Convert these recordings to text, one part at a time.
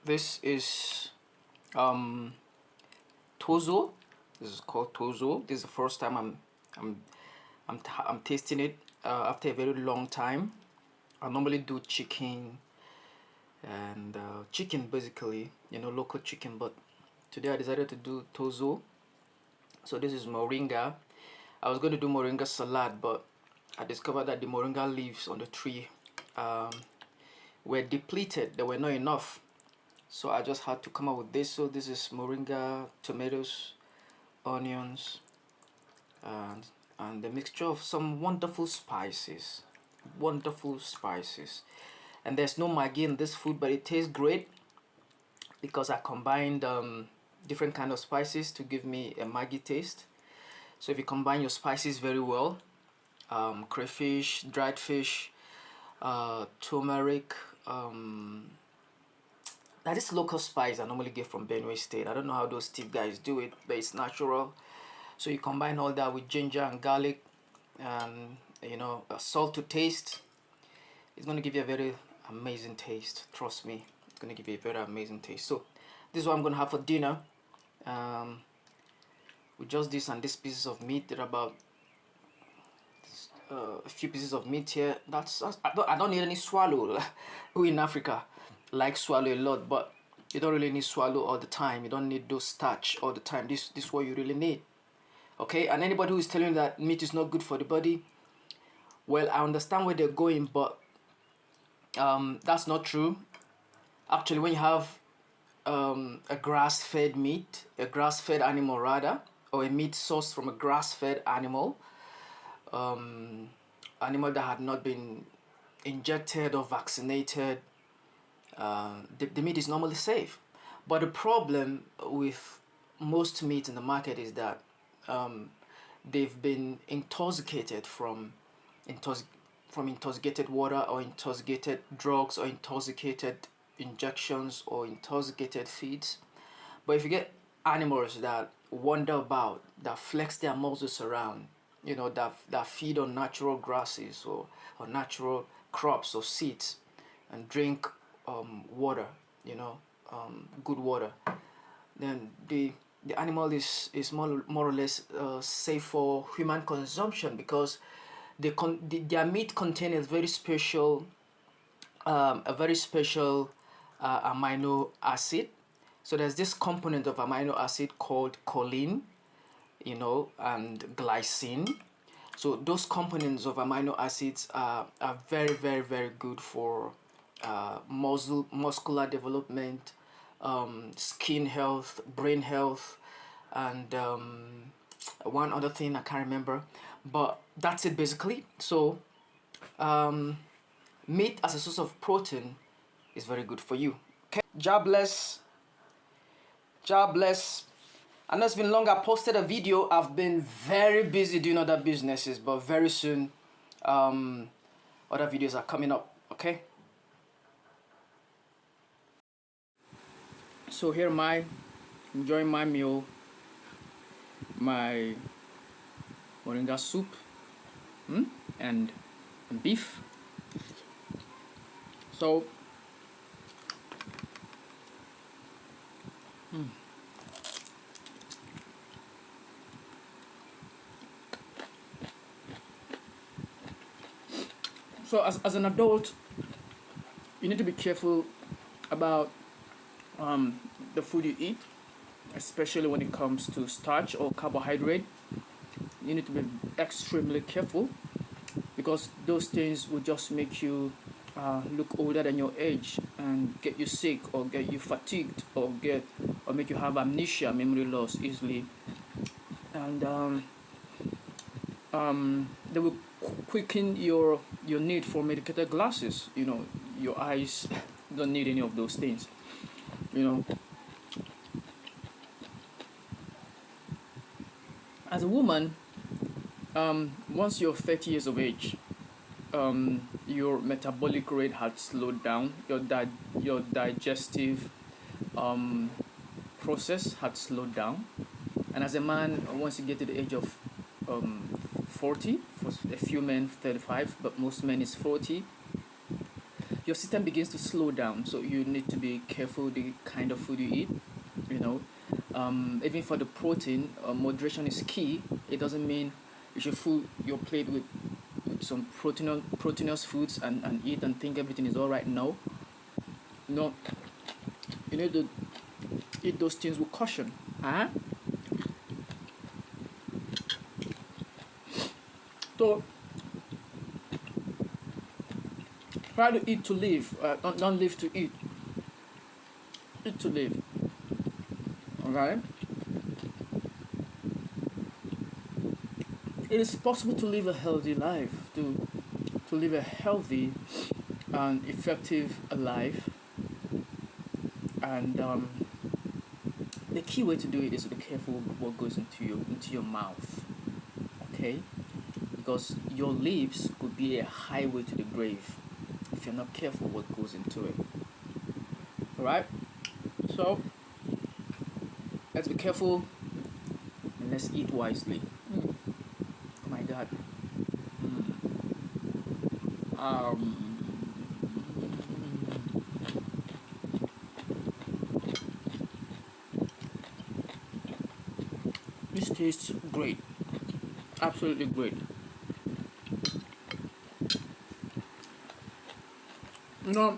This is Tozo. This is called Tozo. This is the first time I'm I'm tasting it after a very long time. I normally do chicken and chicken, basically, you know, local chicken, but today I decided to do Tozo. So this is moringa. I was going to do moringa salad, but I discovered that the moringa leaves on the tree um, were depleted. There were not enough, so I just had to come up with this. So this is moringa, tomatoes, onions, and the mixture of some wonderful spices. And there's no maggi in this food, but it tastes great because I combined different kind of spices to give me a maggi taste. So if you combine your spices very well, crayfish, dried fish, turmeric, that is local spice I normally get from Benue State. I don't know how those Steve guys do it, but it's natural. So you combine all that with ginger and garlic and, you know, salt to taste. It's going to give you a very amazing taste. Trust me, it's going to give you a very amazing taste. So this is what I'm going to have for dinner. With just this and these pieces of meat. There are about a few pieces of meat here. I don't need any swallow. We in Africa like swallow a lot, but you don't really need swallow all the time. You don't need those starch all the time. This is what you really need. Okay, and anybody who is telling you that meat is not good for the body, well, I understand where they're going, but that's not true. Actually, when you have a grass-fed meat, a grass-fed animal rather, or a meat sourced from a grass-fed animal, animal that had not been injected or vaccinated, the meat is normally safe. But the problem with most meat in the market is that they've been intoxicated from intoxicated water or intoxicated drugs or intoxicated injections or intoxicated feeds. But if you get animals that wander about, that flex their muscles around, you know, that feed on natural grasses or natural crops or seeds and drink water, you know, good water, then the animal is more or less safe for human consumption because their meat contains a very special amino acid. So there's this component of amino acid called choline, you know, and glycine. So those components of amino acids are very good for muscular development, skin health, brain health, and one other thing I can't remember, but that's it basically. So meat as a source of protein is very good for you. Okay, God bless. God bless. I know it's been long. I posted a video. I've been very busy doing other businesses, but very soon other videos are coming up. Okay, so here am I enjoying my meal, my moringa soup and beef. So so as an adult, you need to be careful about the food you eat, especially when it comes to starch or carbohydrate. You need to be extremely careful because those things will just make you look older than your age and get you sick or get you fatigued or make you have amnesia, memory loss easily, and they will quicken your need for medicated glasses. You know, your eyes don't need any of those things, you know. As a woman, once you're 30 years of age, your metabolic rate had slowed down, your digestive process had slowed down, and as a man, once you get to the age of 40, for a few men 35, but most men is 40, your system begins to slow down. So you need to be careful the kind of food you eat. You know, even for the protein, moderation is key. It doesn't mean you should fill your plate with some proteinous foods and eat and think everything is all right. No, no, you need to eat those things with caution. Huh? So try to eat to live. Don't live to eat. Eat to live. Alright? It is possible to live a healthy life, to live a healthy and effective life. And the key way to do it is to be careful what goes into your mouth. Okay? Because your lips could be a highway to the grave if you're not careful what goes into it. Alright? So let's be careful and let's eat wisely. Oh my god. Um, this tastes great. Absolutely great. You know,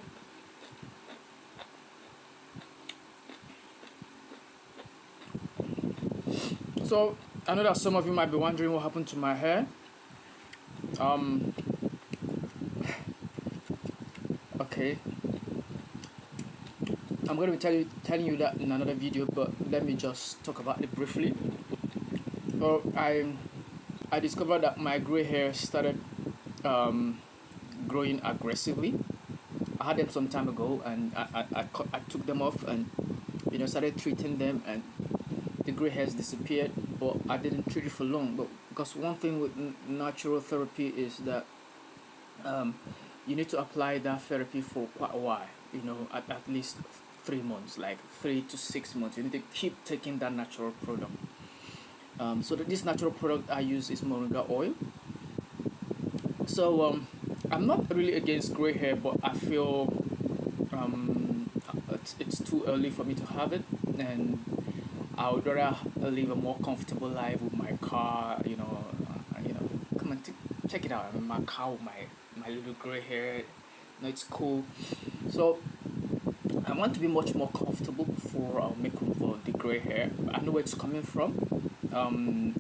so I know that some of you might be wondering what happened to my hair. Okay, I'm going to be telling you that in another video, but let me just talk about it briefly. So I discovered that my gray hair started growing aggressively. I had them some time ago, and I took them off and started treating them, and the gray hairs disappeared. But I didn't treat it for long. But because one thing with natural therapy is that you need to apply that therapy for quite a while. At least 3 months, like 3 to 6 months. You need to keep taking that natural product. So this natural product I use is moringa oil. So I'm not really against gray hair, but I feel it's too early for me to have it, and I would rather live a more comfortable life with my car. Come and check it out. I'm in my car with my little gray hair. It's cool. So I want to be much more comfortable before I'll make room for the gray hair. I know where it's coming from.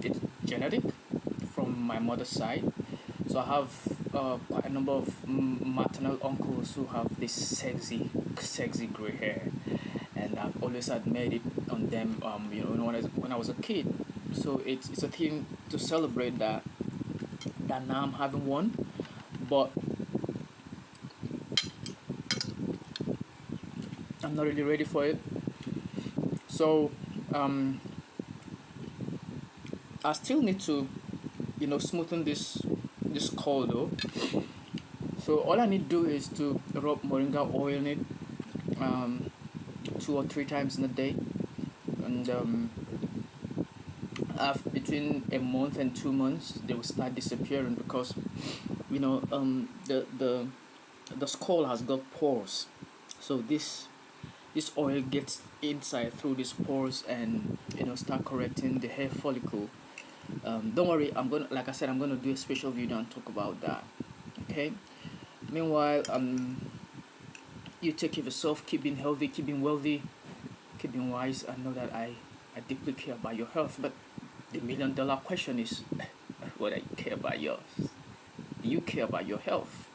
It's genetic from my mother's side. So I have quite a number of maternal uncles who have this sexy gray hair, and I've always admired it on them. When I was a kid. So it's a thing to celebrate that now I'm having one, but I'm not really ready for it. So I still need to smoothen this curl though. So all I need to do is to rub moringa oil in it 2 or 3 times in a day, and between a month and 2 months they will start disappearing, because the skull has got pores. So this oil gets inside through these pores and start correcting the hair follicle. Don't worry, like I said, I'm gonna do a special video and talk about that. Okay. Meanwhile, you take care of yourself, keep being healthy, keep being wealthy, keep being wise. I know that I deeply care about your health, but the $1,000,000 question is, whether you care about yours. Do you care about your health?